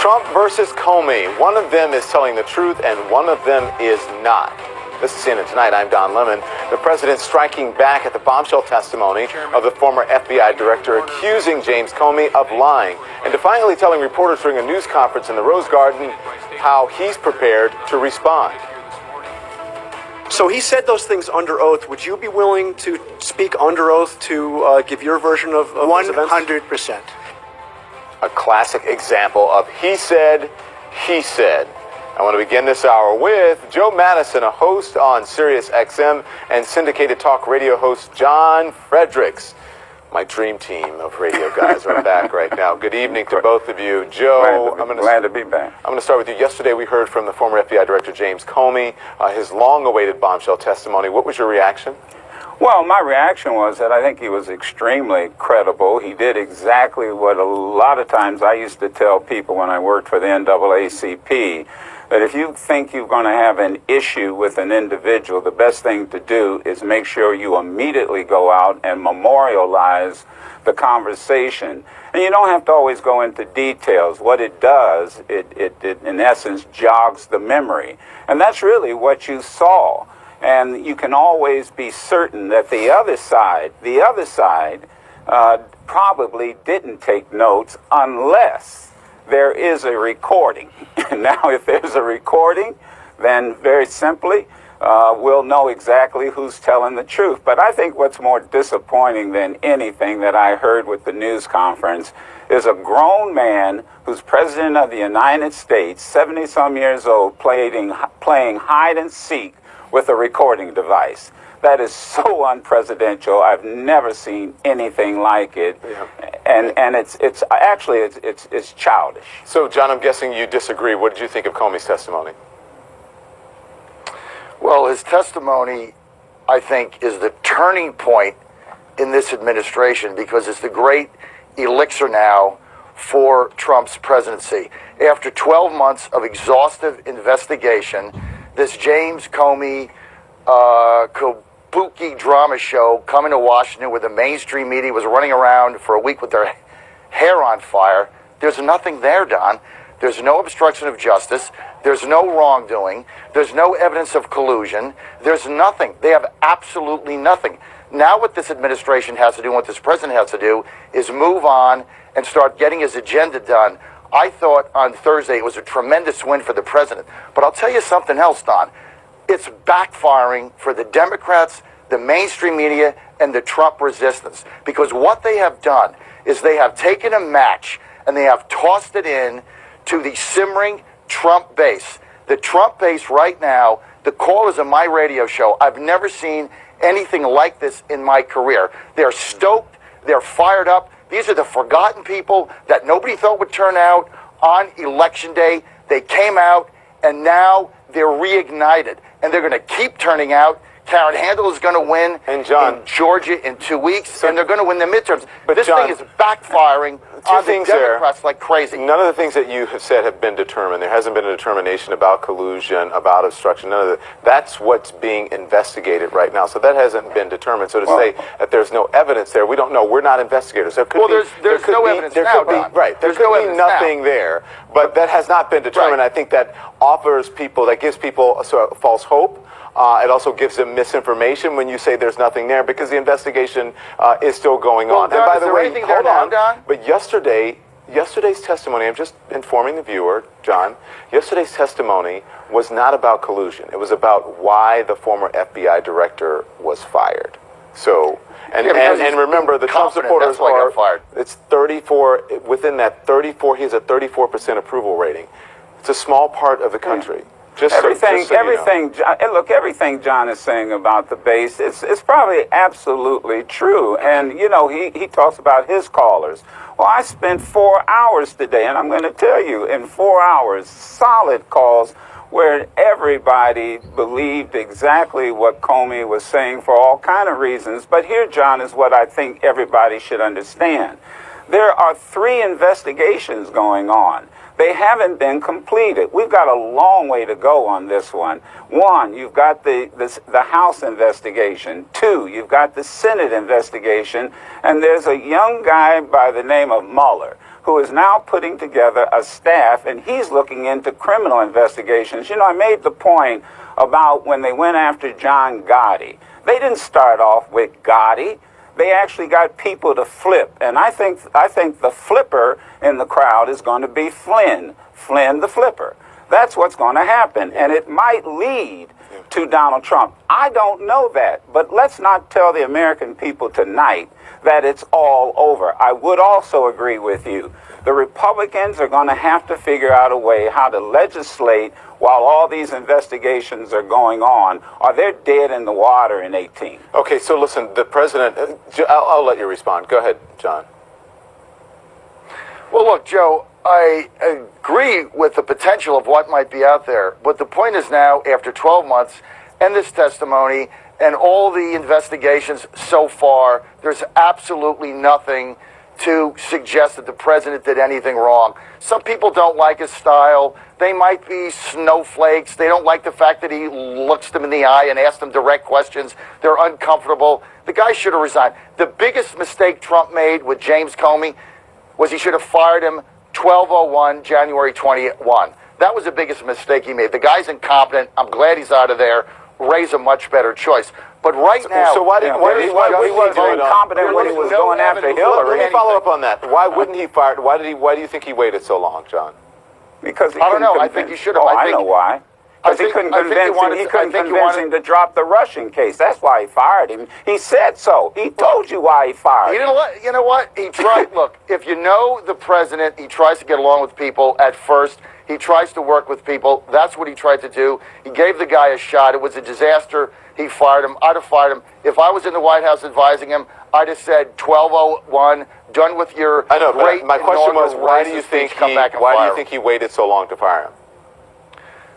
Trump versus Comey. One of them is telling the truth and one of them is not. This is CNN Tonight. I'm Don Lemon. The president striking back at the bombshell testimony of the former FBI director accusing James Comey of lying and defiantly telling reporters during a news conference in the Rose Garden how he's prepared to respond. So he said those things under oath. Would you be willing to speak under oath to give your version of those events? 100%. A classic example of he said, he said. I want to begin this hour with Joe Madison, a host on Sirius XM, and syndicated talk radio host John Fredricks. My dream team of radio guys are back right now. Good evening to both of you. Joe, glad to be back. I'm going to start with you. Yesterday we heard from the former FBI Director James Comey, his long-awaited bombshell testimony. What was your reaction? Well, my reaction was that I think he was extremely credible. He did exactly what a lot of times I used to tell people when I worked for the NAACP, that if you think you're going to have an issue with an individual, the best thing to do is make sure you immediately go out and memorialize the conversation. And you don't have to always go into details. What it does, it in essence jogs the memory. And that's really what you saw. And you can always be certain that the other side probably didn't take notes unless there is a recording. Now, if there's a recording, then very simply, we'll know exactly who's telling the truth. But I think what's more disappointing than anything that I heard with the news conference is a grown man who's president of the United States, 70-some years old, playing hide and seek with a recording device. That is so unpresidential. I've never seen anything like it. Yeah. And it's actually childish. So, John, I'm guessing you disagree. What did you think of Comey's testimony? Well, his testimony, I think, is the turning point in this administration because it's the great elixir now for Trump's presidency. After 12 months of exhaustive investigation, this James Comey kabuki drama show coming to Washington where the mainstream media was running around for a week with their hair on fire. There's nothing there, Don. There's no obstruction of justice. There's no wrongdoing. There's no evidence of collusion. There's nothing. They have absolutely nothing. Now what this administration has to do and what this president has to do is move on and start getting his agenda done. I thought on Thursday it was a tremendous win for the president. But I'll tell you something else, Don. It's backfiring for the Democrats, the mainstream media, and the Trump resistance. Because what they have done is they have taken a match and they have tossed it in to the simmering Trump base. The Trump base right now, the callers on my radio show, I've never seen anything like this in my career. They're stoked. They're fired up. These are the forgotten people that nobody thought would turn out on Election Day. They came out, and now they're reignited. And they're going to keep turning out. Karen Handel is going to win in Georgia in 2 weeks, and they're going to win the midterms. But this thing is backfiring on the Democrats like crazy. None of the things that you have said have been determined. There hasn't been a determination about collusion, about obstruction. None of that. That's what's being investigated right now. So that hasn't been determined. So to say that there's no evidence there, we don't know. We're not investigators. There could there's no evidence now, Don. Right. There could be nothing there, but that has not been determined. Right. I think that gives people a sort of false hope. It also gives them misinformation when you say there's nothing there because the investigation is still going on. Don, and by the way, hold on, Don? But yesterday's testimony, I'm just informing the viewer, John, yesterday's testimony was not about collusion. It was about why the former FBI director was fired. So, and remember, the Trump supporters are fired. It's 34, within that 34, he has a 34% approval rating. It's a small part of the country. Everything John is saying about the base, it's probably absolutely true. And, you know, he talks about his callers. Well, I spent 4 hours today, and I'm going to tell you, in 4 hours, solid calls where everybody believed exactly what Comey was saying for all kind of reasons. But here, John, is what I think everybody should understand. There are 3 investigations going on. They haven't been completed. We've got a long way to go on this one. 1, you've got the House investigation. 2, you've got the Senate investigation. And there's a young guy by the name of Mueller who is now putting together a staff, and he's looking into criminal investigations. You know, I made the point about when they went after John Gotti. They didn't start off with Gotti. They actually got people to flip, and I think the flipper in the crowd is going to be Flynn the flipper. That's what's going to happen, and it might lead to Donald Trump. I don't know that, but let's not tell the American people tonight that it's all over. I would also agree with you. The Republicans are going to have to figure out a way how to legislate while all these investigations are going on, or they're dead in the water in 18. Okay, so listen, the president, I'll let you respond. Go ahead, John. Well, look, Joe, I agree with the potential of what might be out there. But the point is now, after 12 months and this testimony and all the investigations so far, there's absolutely nothing to suggest that the president did anything wrong. Some people don't like his style. They might be snowflakes. They don't like the fact that he looks them in the eye and asks them direct questions. They're uncomfortable. The guy should have resigned. The biggest mistake Trump made with James Comey was he should have fired him 12/01, January 21. That was the biggest mistake he made. The guy's incompetent. I'm glad he's out of there. Ray's a much better choice. But right now, so why didn't he wasn't incompetent when he was going after Hillary? Let me follow up on that. Why wouldn't he fire? Why do you think he waited so long, John? Because he I don't know. couldn't I think he should have. Oh, I know why. Because he couldn't convince him to drop the Russian case. That's why he fired him. He said so. He told you why he fired him. You know what? He tried. Look, if you know the president, he tries to get along with people at first. He tries to work with people. That's what he tried to do. He gave the guy a shot. It was a disaster. He fired him. I'd have fired him. If I was in the White House advising him, I'd have said 12/01, done with your I know, great but my question was, why do you think he waited so long to fire him?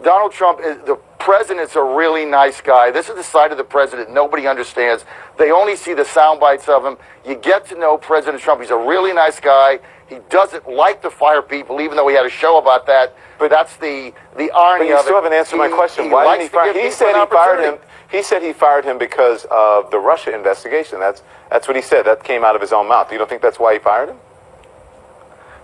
Donald Trump, the president's a really nice guy. This is the side of the president nobody understands. They only see the sound bites of him. You get to know President Trump. He's a really nice guy. He doesn't like to fire people, even though he had a show about that. But that's the irony of it. But you still haven't answered my question. Why didn't he fire him? He said he fired him because of the Russia investigation. That's what he said. That came out of his own mouth. You don't think that's why he fired him?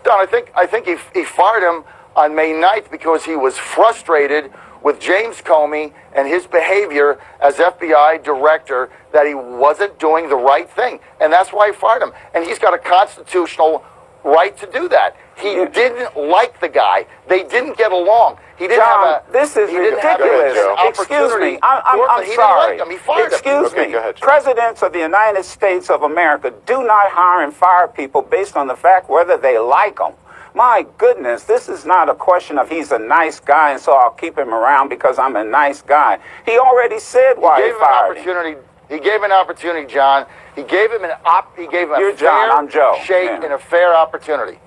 Don, I think he fired him on May 9th because he was frustrated with James Comey and his behavior as FBI director, that he wasn't doing the right thing. And that's why he fired him. And he's got a constitutional right to do that. He didn't like the guy. They didn't get along. He didn't have a... This is ridiculous. Excuse me. I'm sorry. He fired him. Excuse me. Go ahead, Presidents of the United States of America do not hire and fire people based on the fact whether they like them. My goodness, this is not a question of he's a nice guy and so I'll keep him around because I'm a nice guy. He already said why he fired him. He gave an opportunity, John. He gave him You're John, I'm Joe. shake and a fair opportunity.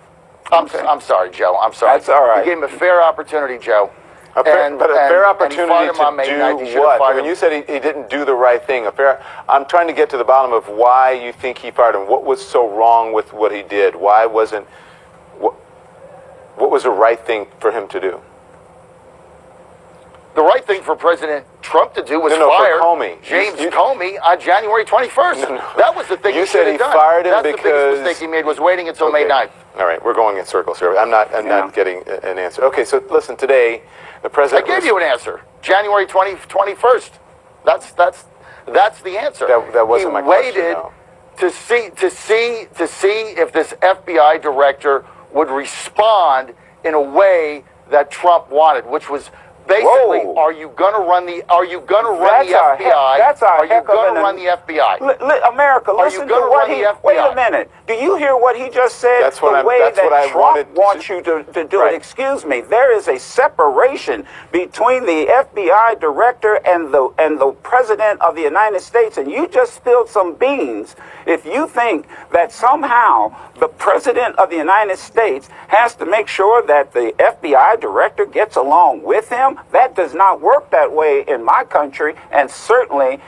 I'm sorry, Joe. I'm sorry. That's all right. He gave him a fair opportunity, Joe. A fair opportunity to do what? When you said he didn't do the right thing, I'm trying to get to the bottom of why you think he fired him. What was so wrong with what he did? Why wasn't... What was the right thing for him to do? The right thing for President Trump to do was fire James Comey on January 21st. That was the thing he should have done. Fired him That's because... the biggest mistake he made, was waiting until May 9th. All right, we're going in circles here. I'm not getting an answer. Okay, so listen, today the president... I gave you an answer. January 21st. That's the answer. That wasn't my question, He waited to see if this FBI director would respond in a way that Trump wanted, which was basically, are you going to run the FBI? Are you going to run the FBI? America, listen to what he... Wait a minute. Do you hear what he just said? That's what Trump wants you to do it. Excuse me. There is a separation between the FBI director and the president of the United States, and you just spilled some beans. If you think that somehow the president of the United States has to make sure that the FBI director gets along with him, that does not work that way in my country, and certainly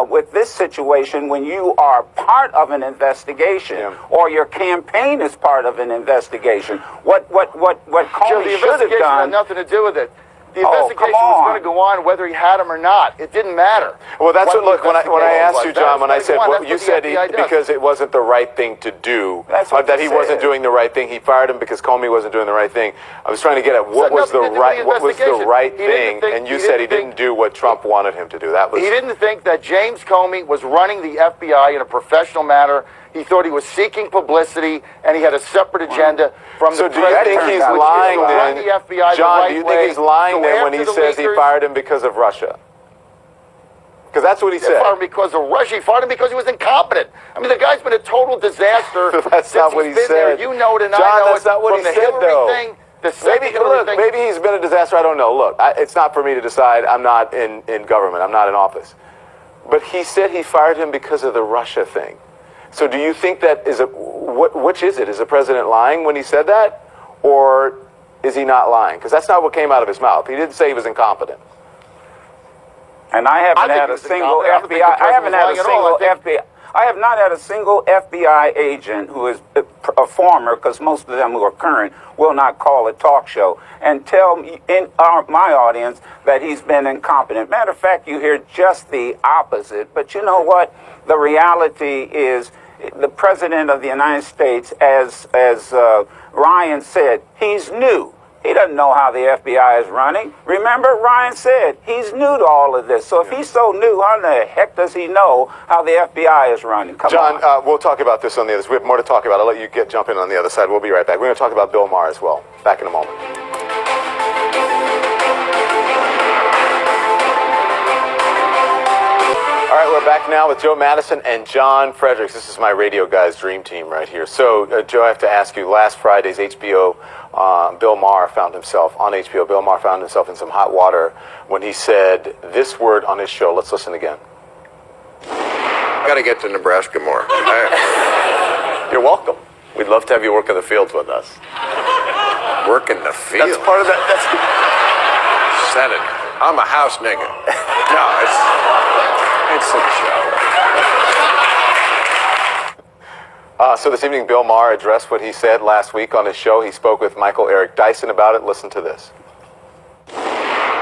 with this situation, when you are part of an investigation or your campaign is part of an investigation, what Comey should have done had nothing to do with it. The investigation was going to go on whether he had him or not. It didn't matter. Well, that's what, look, when I asked you, John, when I said, well, you said because it wasn't the right thing to do, that he wasn't doing the right thing, he fired him because Comey wasn't doing the right thing. I was trying to get at what was the right thing, and you said he didn't do what Trump wanted him to do. That was. He didn't think that James Comey was running the FBI in a professional manner. He thought he was seeking publicity, and he had a separate agenda from the president. So do you think he's lying then, John, do you think he's lying then when he says he fired him because of Russia? Because that's what he said. He fired him because of Russia. He fired him because he was incompetent. I mean, the guy's been a total disaster. That's not what he said. There. You know it, and John, I know that's not what he said, Hillary though. Thing, the second Hillary thing. Maybe he's been a disaster. I don't know. Look, it's not for me to decide. I'm not in government. I'm not in office. But he said he fired him because of the Russia thing. So do you think that which is it? Is the president lying when he said that? Or is he not lying? Because that's not what came out of his mouth. He didn't say he was incompetent. And I haven't had a single FBI. I haven't had a single FBI. I have not had a single FBI agent who is a former, because most of them who are current will not call a talk show and tell me in my audience that he's been incompetent. Matter of fact, you hear just the opposite. But you know what? The reality is the President of the United States, as Ryan said, he's new. He doesn't know how the FBI is running. Remember, Ryan said he's new to all of this. So if he's so new, how the heck does he know how the FBI is running? Come on. John, we'll talk about this on the other side. We have more to talk about. I'll let you jump in on the other side. We'll be right back. We're going to talk about Bill Maher as well. Back in a moment. All right, we're back now with Joe Madison and John Fredricks. This is my radio guys' dream team right here. So, Joe, I have to ask you, last Friday's HBO, Bill Maher found himself in some hot water when he said this word on his show. Let's listen again. Got to get to Nebraska more. You're welcome. We'd love to have you work in the fields with us. Work in the field. That's part of that. Senator. I'm a house nigga. No, it's a joke. So this evening, Bill Maher addressed what he said last week on his show. He spoke with Michael Eric Dyson about it. Listen to this.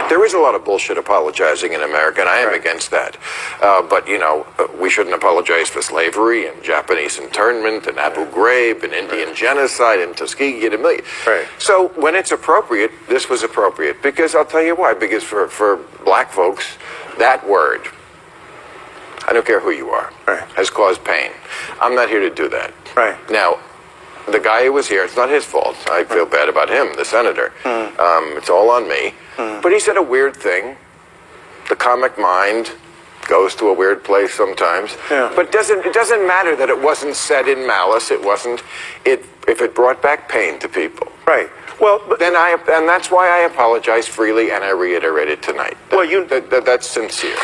There is a lot of bullshit apologizing in America, and I am against that. But, you know, we shouldn't apologize for slavery and Japanese internment and Abu Ghraib and Indian genocide and Tuskegee and a million. Right. So when it's appropriate, this was appropriate. Because I'll tell you why. Because for black folks, that word, I don't care who you are, has caused pain. I'm not here to do that. Right. Now, the guy who was here, it's not his fault. I feel bad about him, the senator. It's all on me. But he said a weird thing. The comic mind goes to a weird place sometimes. Yeah. But it doesn't matter that it wasn't said in malice. It wasn't. If it brought back pain to people. Right. Well, and that's why I apologize freely, and I reiterate it tonight. That's sincere.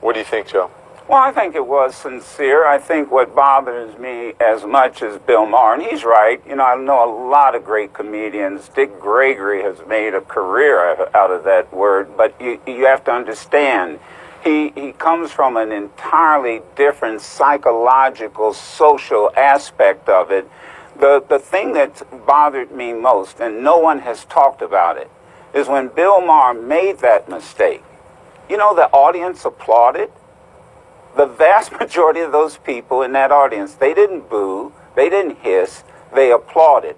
What do you think, Joe? Well, I think it was sincere. I think what bothers me as much as Bill Maher, and he's right, you know, I know a lot of great comedians. Dick Gregory has made a career out of that word, but you have to understand, he comes from an entirely different psychological, social aspect of it. The thing that bothered me most, and no one has talked about it, is when Bill Maher made that mistake. You know, the audience applauded. The vast majority of those people in that audience, they didn't boo, they didn't hiss, they applauded.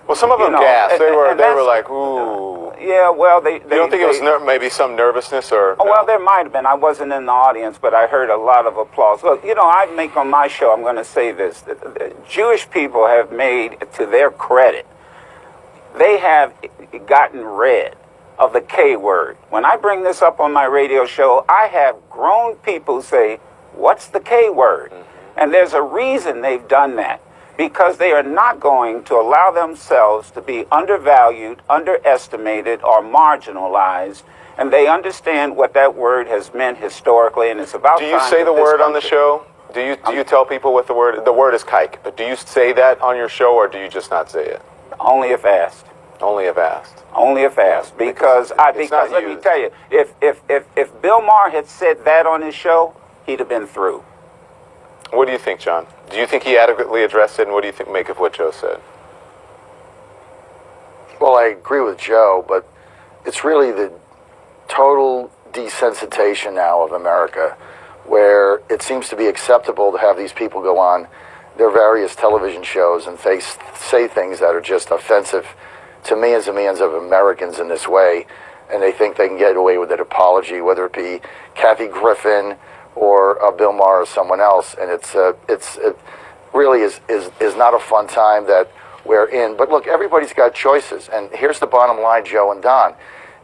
Well, some of them gasped. They were like, ooh. Yeah, well, they... You don't think it was maybe some nervousness or... Oh, well, there might have been. I wasn't in the audience, but I heard a lot of applause. Look, you know, I make on my show, I'm going to say this. Jewish people have made, to their credit, they have gotten rid of the K word. When I bring this up on my radio show, I have grown people say, what's the K word? And there's a reason they've done that. Because they are not going to allow themselves to be undervalued, underestimated, or marginalized. And they understand what that word has meant historically, and it's about time. Do you say the word on the show? Do you tell people what the word is kike, but do you say that on your show, or do you just not say it? Only if asked. Only if asked. Only if asked. Because let me tell you, if Bill Maher had said that on his show, he'd have been through. What do you think, John? Do you think he adequately addressed it, and what do you make of what Joe said? Well, I agree with Joe, but it's really the total desensitization now of America, where it seems to be acceptable to have these people go on their various television shows and say things that are just offensive to millions and millions of Americans in this way, and they think they can get away with an apology, whether it be Kathy Griffin or Bill Maher or someone else, and it really is not a fun time that we're in. But look, everybody's got choices, and here's the bottom line, Joe and Don,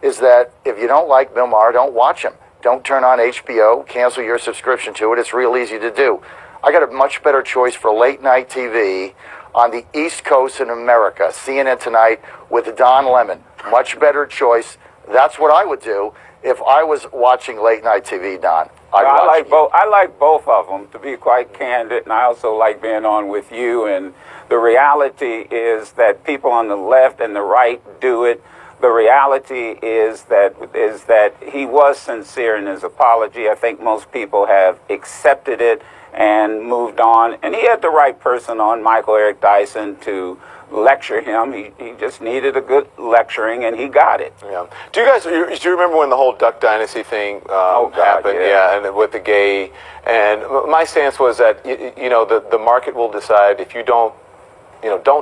is that if you don't like Bill Maher, don't watch him. Don't turn on HBO, cancel your subscription to it. It's real easy to do. I got a much better choice for late night TV on the East Coast in America, CNN Tonight with Don Lemon. Much better choice. That's what I would do if I was watching late night TV, Don. I like both of them, to be quite candid, and I also like being on with you. And the reality is that people on the left and the right do it. The reality is that he was sincere in his apology. I think most people have accepted it and moved on. And he had the right person on, Michael Eric Dyson, to lecture him. He just needed a good lecturing, and he got it. Yeah. Do you remember when the whole Duck Dynasty thing happened? Yeah, and with the gay. And my stance was that the market will decide if you don't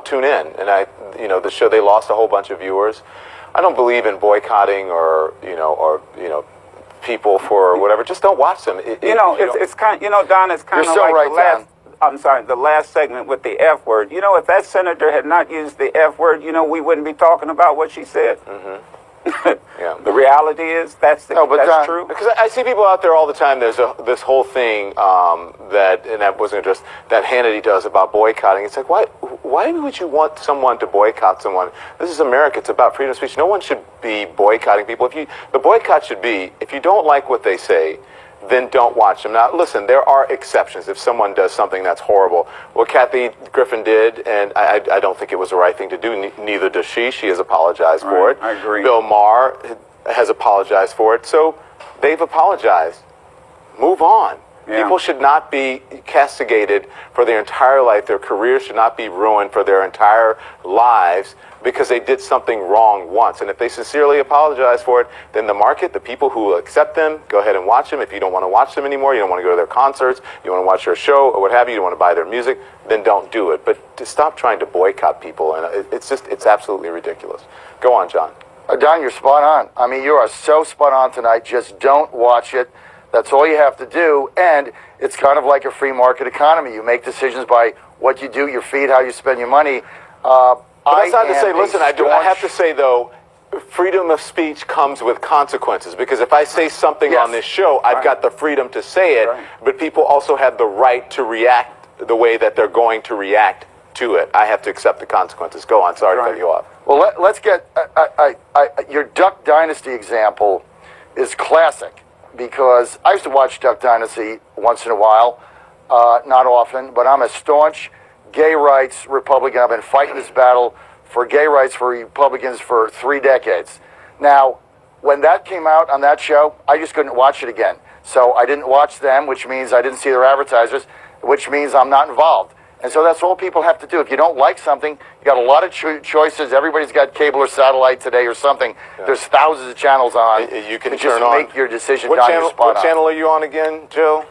tune in. And the show, they lost a whole bunch of viewers. I don't believe in boycotting or people for whatever. Just don't watch them. It's kind. Don, it's kind of like the last. I'm sorry, the last segment with the F word. If that senator had not used the F word, we wouldn't be talking about what she said. Mm-hmm. Yeah. The reality is that's true. Because I see people out there all the time. There's this whole thing that wasn't just that Hannity does about boycotting. It's like, why would you want someone to boycott someone? This is America. It's about freedom of speech. No one should be boycotting people. The boycott should be, if you don't like what they say, then don't watch them. Now, listen, there are exceptions. If someone does something that's horrible, what Kathy Griffin did, and I don't think it was the right thing to do, neither does she. She has apologized for it. I agree. Bill Maher has apologized for it. So they've apologized. Move on. Yeah. People should not be castigated for their entire life. Their careers should not be ruined for their entire lives because they did something wrong once. And if they sincerely apologize for it, then the market, the people who will accept them, go ahead and watch them. If you don't want to watch them anymore, you don't want to go to their concerts, you want to watch their show or what have you don't want to buy their music, then don't do it. But to stop trying to boycott people, and it's absolutely ridiculous. Go on, John. Don, you're spot on. I mean, you are so spot on tonight. Just don't watch it. That's all you have to do, and it's kind of like a free market economy. You make decisions by what you do, your feed, how you spend your money. But that's not to say, listen, I have to say, though, freedom of speech comes with consequences, because if I say something on this show, I've got the freedom to say it, but people also have the right to react the way that they're going to react to it. I have to accept the consequences. Go on, sorry to cut you off. Well, let's get, your Duck Dynasty example is classic. Because I used to watch Duck Dynasty once in a while, not often, but I'm a staunch gay rights Republican. I've been fighting this battle for gay rights for Republicans for 3 decades. Now, when that came out on that show, I just couldn't watch it again. So I didn't watch them, which means I didn't see their advertisers, which means I'm not involved. And so that's all people have to do. If you don't like something, you got a lot of choices. Everybody's got cable or satellite today or something. Yeah. There's thousands of channels on. You can just turn on. Make your decision. What channel are you on again, Joe?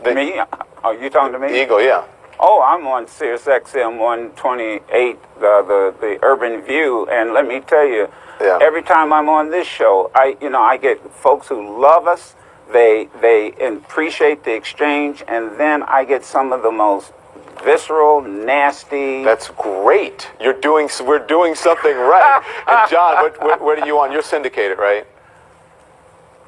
Me? Are you talking to me? Eagle, yeah. Oh, I'm on Sirius XM 128, the Urban View, and let me tell you, every time I'm on this show, I get folks who love us. They appreciate the exchange, and then I get some of the most visceral, nasty. That's great. We're doing something right. And John, what are you on? You're syndicated, right?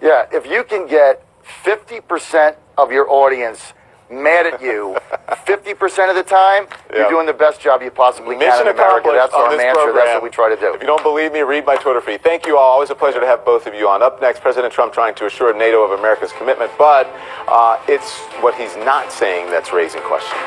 Yeah. If you can get 50% of your audience mad at you 50% of the time, you're doing the best job you possibly can in America. That's our mantra. That's what we try to do. If you don't believe me, read my Twitter feed. Thank you all. Always a pleasure to have both of you on. Up next, President Trump trying to assure NATO of America's commitment, but it's what he's not saying that's raising questions.